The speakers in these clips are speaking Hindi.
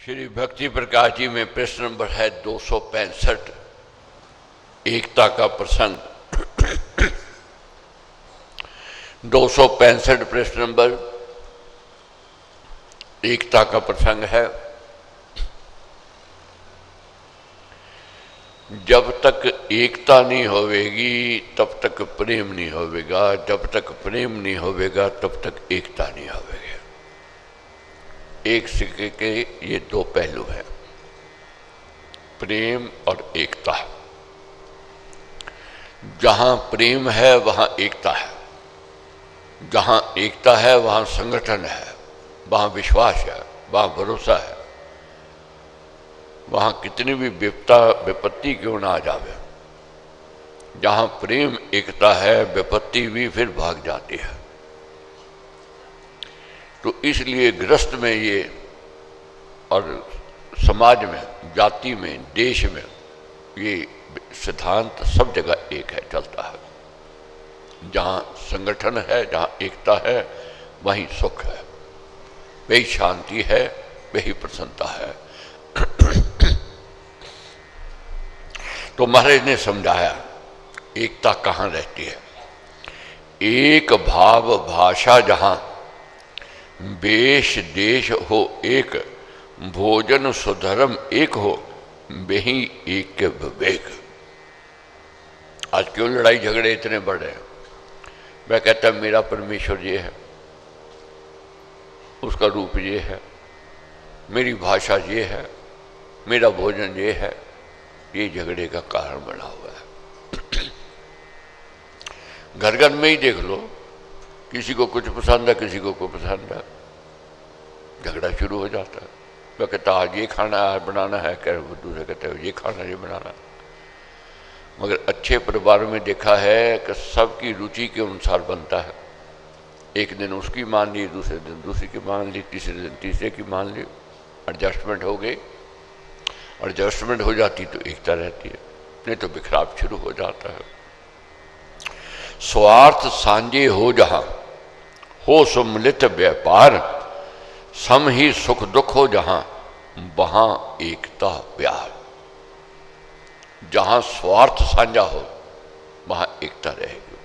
श्री भक्ति प्रकाश जी में प्रश्न नंबर है 265, एकता का प्रसंग। 265 प्रश्न नंबर एकता का प्रसंग है। जब तक एकता नहीं होवेगी तब तक प्रेम नहीं होवेगा, जब तक प्रेम नहीं होवेगा तब तक एकता नहीं होवेगी। एक सिक्के के ये दो पहलू हैं, प्रेम और एकता। जहां प्रेम है वहां एकता है, जहां एकता है वहां संगठन है, वहां विश्वास है, वहां भरोसा है। वहां कितनी भी विपत्ति क्यों ना आ जावे, जहां प्रेम एकता है विपत्ति भी फिर भाग जाती है। तो इसलिए गृहस्थ में ये और समाज में, जाति में, देश में ये सिद्धांत सब जगह एक है, चलता है। जहां संगठन है, जहां एकता है वहीं सुख है, वही शांति है, वही प्रसन्नता है। तो महाराज ने समझाया एकता कहाँ रहती है। एक भाव भाषा जहां, वेश देश हो एक, भोजन सुधर्म एक हो, वही एक के विवेक। आज क्यों लड़ाई झगड़े इतने बढ़ रहे हैं? मैं कहता मेरा परमेश्वर ये है, उसका रूप ये है, मेरी भाषा ये है, मेरा भोजन ये है। ये झगड़े का कारण बना हुआ है। घर घर में ही देख लो, किसी को कुछ पसंद है, किसी को कुछ पसंद है, झगड़ा शुरू हो जाता है। मैं कहता आज ये खाना आज बनाना है, कह वो दूसरे कहते हैं ये खाना ये बनाना। मगर अच्छे परिवार में देखा है कि सबकी रुचि के अनुसार बनता है। एक दिन उसकी मान ली, दूसरे दिन दूसरी की मान ली, तीसरे दिन तीसरे की मान ली, एडजस्टमेंट हो गई। एडजस्टमेंट हो जाती तो एकता रहती है, नहीं तो बिखराव शुरू हो जाता है। स्वार्थ सांझे हो जहां, हो सम्मिलित व्यापार, सम ही सुख दुख हो जहां, वहां एकता प्यार। जहां स्वार्थ साझा हो वहां एकता रहेगी।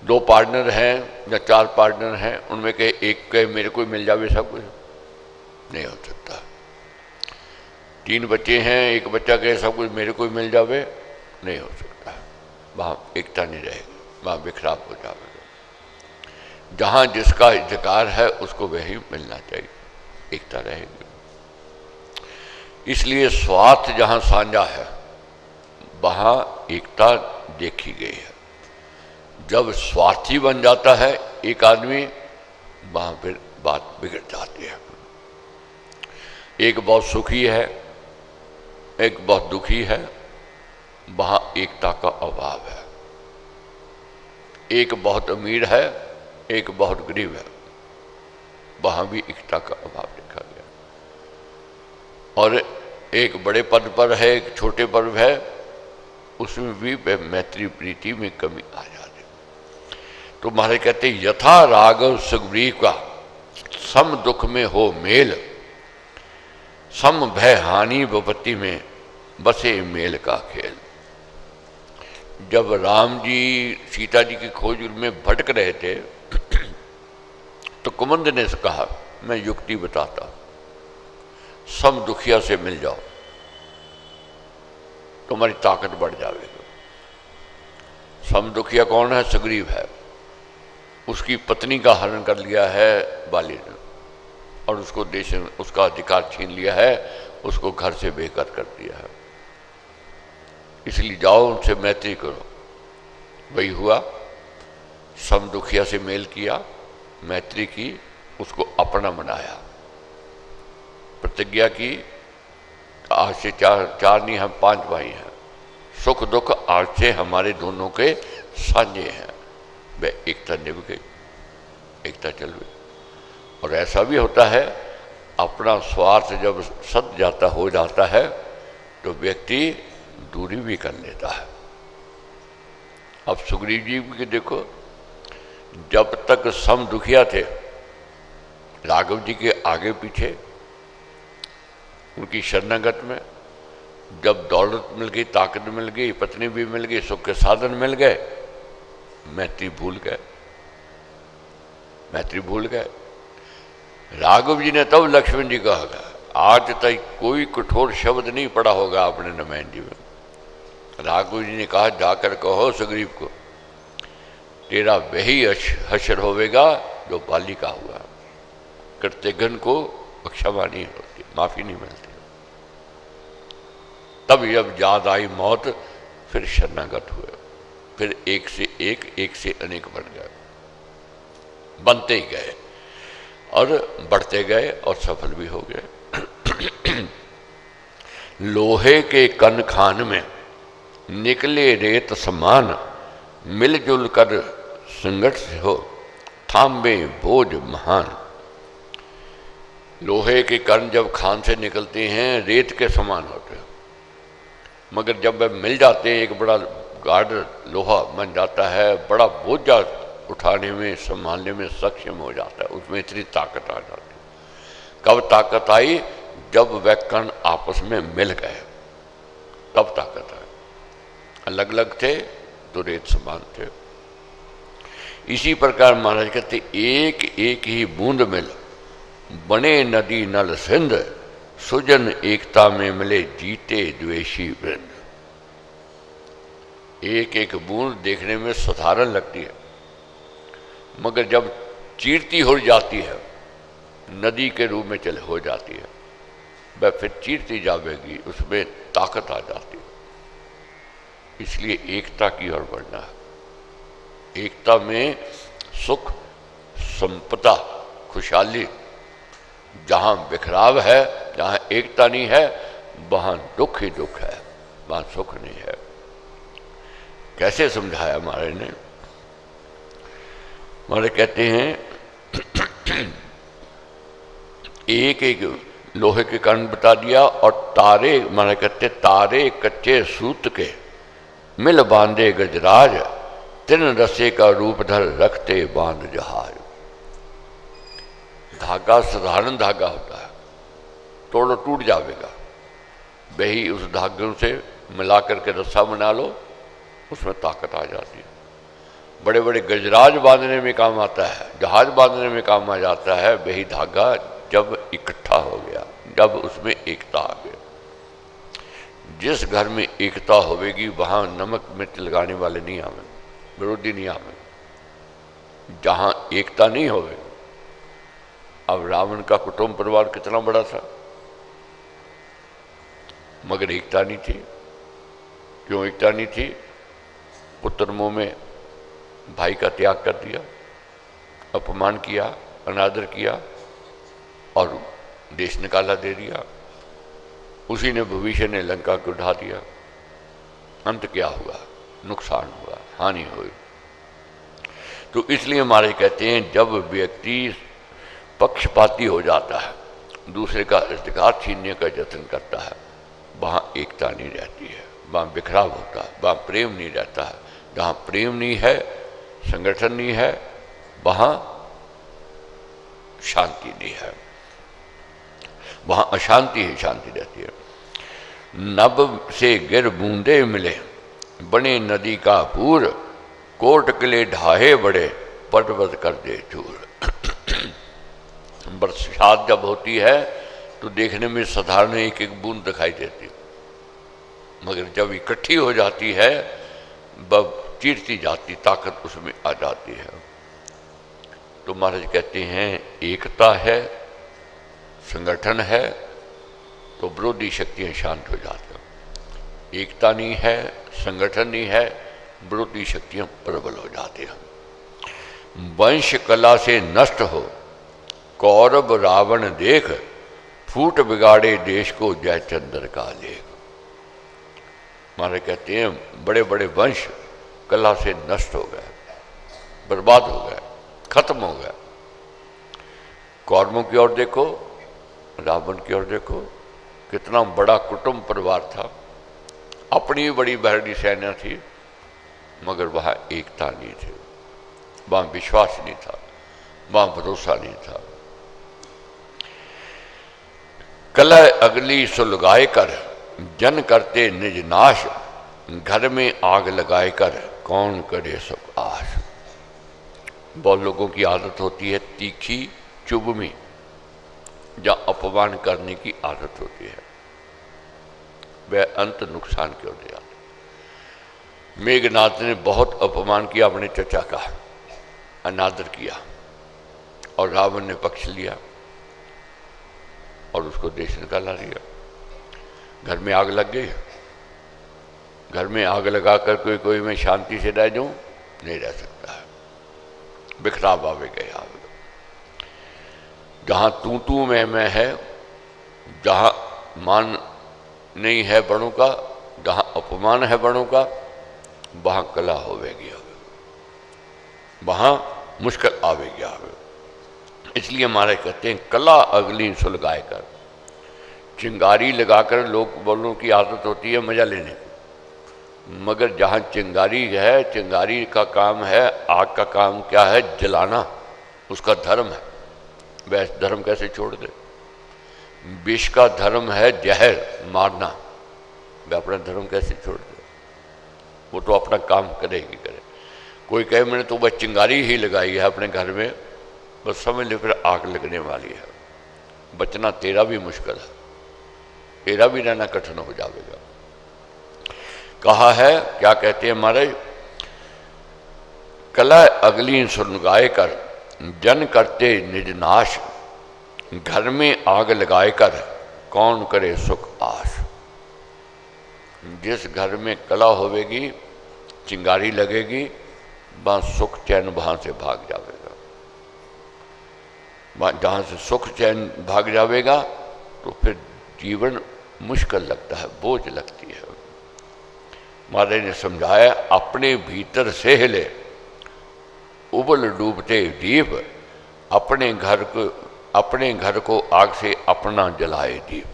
दो पार्टनर हैं या चार पार्टनर हैं, उनमें के एक के मेरे को मिल जावे सब कुछ, नहीं हो सकता। तीन बच्चे हैं, एक बच्चा के सब कुछ मेरे को मिल जावे, नहीं हो सकता। वहां एकता नहीं रहेगी, वहां बिखराव हो जाएगा। जहां जिसका अधिकार है उसको वही मिलना चाहिए, एकता रहेगी। इसलिए स्वार्थ जहां साझा है वहां एकता देखी गई है। जब स्वार्थी बन जाता है एक आदमी, वहां फिर बात बिगड़ जाती है। एक बहुत सुखी है, एक बहुत दुखी है, वहां एकता का अभाव है। एक बहुत अमीर है, एक बहुत गरीब है, वहां भी एकता का अभाव देखा गया। और एक बड़े पद पर है, एक छोटे पर है, उसमें भी मैत्री प्रीति में कमी आ जाती। तो महाराज कहते यथा राघव सुग्रीव का, सम दुख में हो मेल, सम भय हानि विपत्ति में बसे मेल का खेल। जब राम जी सीता जी की खोज में भटक रहे थे तो कुमुद ने कहा मैं युक्ति बताता, सम दुखिया से मिल जाओ, तुम्हारी ताकत बढ़ जाएगी। सम दुखिया कौन है? सुग्रीव है। उसकी पत्नी का हरण कर लिया है बाली ने, और उसको देश में उसका अधिकार छीन लिया है, उसको घर से बेघर कर दिया है। इसलिए जाओ उनसे मैत्री करो। वही हुआ, सम दुखिया से मेल किया, मैत्री की, उसको अपना बनाया, प्रतिज्ञा की आज से चार नहीं हम 5 भाई हैं, सुख दुख आज से हमारे दोनों के साझे हैं। वह एकता निभ गई, एकता चल गई। और ऐसा भी होता है, अपना स्वार्थ जब सद जाता हो जाता है तो व्यक्ति दूरी भी कर लेता है। अब सुग्रीव जी के देखो, जब तक सम दुखिया थे राघव जी के आगे पीछे उनकी शरणागत में जब दौलत मिल गई, ताकत मिल गई, पत्नी भी मिल गई, सुख के साधन मिल गए, मैत्री भूल गए, मैत्री भूल गए। राघव जी ने तब लक्ष्मण जी को कहा, आज तक कोई कठोर शब्द नहीं पड़ा होगा आपने रामायण जी में। राघव जी ने कहा, जाकर कहो सुग्रीव को, तेरा वही हशर होवेगा जो बाली का हुआ। कृतघ्न को क्षमा नहीं होती, माफी नहीं मिलती। तब जब याद आई मौत, फिर शरणागत हुए, फिर एक से अनेक बन गए, बनते ही गए और बढ़ते गए और सफल भी हो गए। लोहे के कन खान में निकले रेत समान, मिलजुल कर संगठ से हो थाम्बे बोझ महान। लोहे के कण जब खान से निकलते हैं रेत के समान होते हैं, मगर जब वे मिल जाते हैं एक बड़ा गाढ़ लोहा बन जाता है, बड़ा बोझा उठाने में संभालने में सक्षम हो जाता है, उसमें इतनी ताकत आ जाती है। कब ताकत आई? जब वह कण आपस में मिल गए, तब ताकत आई। अलग अलग थे तो रेत समान थे। इसी प्रकार महाराज कहते, एक एक ही बूंद मिल बने नदी नल सिंध, सुजन एकता में मिले जीते द्वेषी वृंद। एक एक बूंद देखने में साधारण लगती है, मगर जब चीरती हो जाती है, नदी के रूप में चले हो जाती है, वह फिर चीरती जाएगी, उसमें ताकत आ जाती है। इसलिए एकता की ओर बढ़ना है। एकता में सुख, संपदा, खुशहाली। जहां बिखराव है, जहां एकता नहीं है, वहां दुख ही दुख है, वहां सुख नहीं है। कैसे समझाया हमारे ने? हमारे कहते हैं एक एक लोहे के कण बता दिया, और तारे हमारे कहते, तारे कच्चे सूत के मिल बांधे गजराज, तिन रसे का रूप धर रखते बांध जहाज। धागा साधारण धागा होता है, तोड़ो टूट जाएगा, वही उस धागे से मिला करके रस्सा बना लो, उसमें ताकत आ जाती है। बड़े बड़े गजराज बांधने में काम आता है, जहाज बांधने में काम आ जाता है वही धागा, जब इकट्ठा हो गया, जब उसमें एकता आ गई। जिस घर में एकता होगी वहां नमक मिर्च लगाने वाले नहीं आवे, विरोधी नहीं आवे। जहां एकता नहीं होगी, अब रावण का कुटुंब परिवार कितना बड़ा था, मगर एकता नहीं थी। क्यों एकता नहीं थी? पुत्र मोह में भाई का त्याग कर दिया, अपमान किया, अनादर किया और देश निकाला दे दिया। उसी ने भविष्य ने लंका को ढा दिया। अंत क्या हुआ? नुकसान हुआ, हानि हुई। तो इसलिए हमारे कहते हैं, जब व्यक्ति पक्षपाती हो जाता है, दूसरे का अधिकार छीनने का यत्न करता है, वहां एकता नहीं रहती है, वहां बिखराव होता है, वहां प्रेम नहीं रहता है। जहां प्रेम नहीं है, संगठन नहीं है, वहां शांति नहीं है, वहां अशांति ही शांति रहती है। नभ से गिर बूंदे मिले, बने नदी का पूर, कोट किले ढाहे बड़े, पर्वत कर दे चूर। बरसात जब होती है तो देखने में साधारण एक एक बूंद दिखाई देती है, मगर जब इकट्ठी हो जाती है, वह चीरती जाती, ताकत उसमें आ जाती है। तो महाराज कहते हैं, एकता है, संगठन है, तो विरोधी शक्तियां शांत हो जाती हैं। एकता नहीं है, संगठन नहीं है, विरोधी शक्तियां प्रबल हो जाती हैं। वंश कला से नष्ट हो, कौरव रावण देख, फूट बिगाड़े देश को जय चंद्र का लेख। हमारे कहते हैं, बड़े बड़े वंश कला से नष्ट हो गए, बर्बाद हो गए, खत्म हो गए। कौरवों की ओर देखो, रावण की ओर देखो, कितना बड़ा कुटुंब परिवार था, अपनी भी बड़ी बहरी सेना थी, मगर वहां एकता नहीं थी, वहां विश्वास नहीं था, वहां भरोसा नहीं था। कला अगली सुलगाए कर, जन करते निज नाश, घर में आग लगाए कर, कौन करे सुख आश। बहुत लोगों की आदत होती है तीखी चुभमी या अपमान करने की आदत होती है, वह अंत नुकसान की ओर ले जाते। मेघनाथ ने बहुत अपमान किया अपने चचा का, अनादर किया, और रावण ने पक्ष लिया और उसको देश निकाला दिया। घर में आग लग गई। घर में आग लगाकर कोई मैं शांति से रह जाऊं, नहीं रह सकता है, बिखराव आवे गए आग। जहां तू मैं है, जहां मान नहीं है बड़ों का, जहां अपमान है बड़ों का, वहां कला होवेगी, वहां मुश्किल आवेगी आवे। इसलिए हमारे कहते हैं कला अगली सुलगाए कर। चिंगारी लगाकर लोग बोलों की आदत होती है मजा लेने की, मगर जहां चिंगारी है, चिंगारी का काम है, आग का काम क्या है? जलाना, उसका धर्म है। वह धर्म कैसे छोड़ दे? विष का धर्म है जहर मारना, वह अपना धर्म कैसे छोड़ दे? वो तो अपना काम करेगी करे। कोई कहे मैंने तो बस चिंगारी ही लगाई है अपने घर में, बस समझ ले फिर आग लगने वाली है, बचना तेरा भी मुश्किल है, तेरा भी रहना कठिन हो जाएगा। कहा है, क्या कहते हैं महाराज, कला अगली सुलगाए कर, जन करते निज नाश, घर में आग लगाए कर, कौन करे सुख आश। जिस घर में कला होवेगी, चिंगारी लगेगी, वहां सुख चैन वहां से भाग जाएगा। जहां से सुख चैन भाग जाएगा तो फिर जीवन मुश्किल लगता है, बोझ लगती है। महाराज ने समझाया, अपने भीतर से हिले उबल डूबते दीप, अपने घर को आग से अपना जलाए दीप।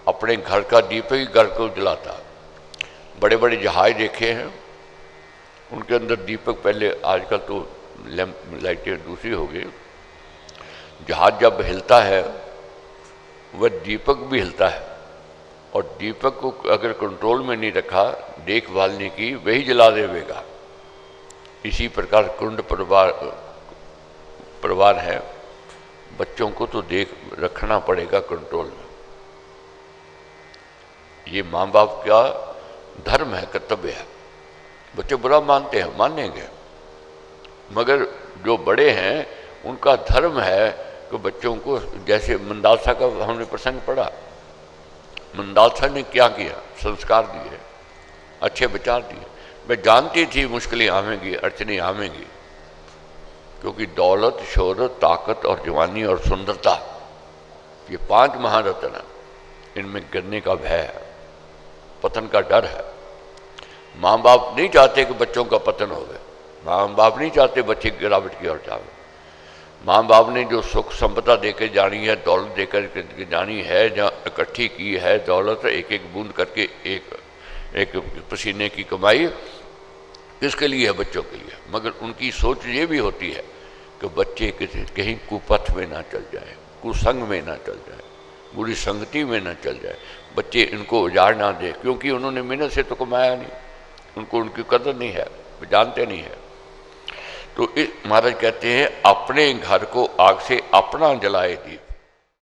अपने घर का दीप ही घर को जलाता। बड़े बड़े जहाज देखे हैं, उनके अंदर दीपक पहले, आजकल तो लाइटें दूसरी हो गई। जहाज जब हिलता है वह दीपक भी हिलता है, और दीपक को अगर कंट्रोल में नहीं रखा, देखभाल नहीं की, वही जला देगा। इसी प्रकार कुंड परिवार है, बच्चों को तो देख रखना पड़ेगा कंट्रोल में। ये माँ बाप का धर्म है, कर्तव्य है। बच्चे बुरा मानते हैं, मानेंगे, मगर जो बड़े हैं उनका धर्म है कि बच्चों को, जैसे मंदालसा का हमने प्रसंग पढ़ा, मंदालसा ने क्या किया? संस्कार दिए, अच्छे विचार दिए। मैं जानती थी मुश्किलें आवेंगी, अड़चनें आवेंगी, क्योंकि दौलत, शोहरत, ताकत और जवानी और सुंदरता, ये 5 महारत्न हैं, इनमें गिरने का भय है, पतन का डर है। माँ बाप नहीं चाहते कि बच्चों का पतन हो गए, माँ बाप नहीं चाहते बच्चे गिरावट की ओर जाए। माँ बाप ने जो सुख संपदा देकर जानी है, दौलत देकर जानी है, जहाँ इकट्ठी की है दौलत, एक एक बूंद करके, एक पसीने की कमाई, किसके लिए है? बच्चों के लिए। मगर उनकी सोच ये भी होती है कि बच्चे कहीं कुपथ में ना चल जाए, कुसंग में ना चल जाए, बुरी संगति में ना चल जाए, बच्चे इनको उजाड़ ना दे, क्योंकि उन्होंने मेहनत से तो कमाया नहीं, उनको उनकी कदर नहीं है, वो जानते नहीं है। तो महाराज कहते हैं, अपने घर को आग से अपना जलाए दीप।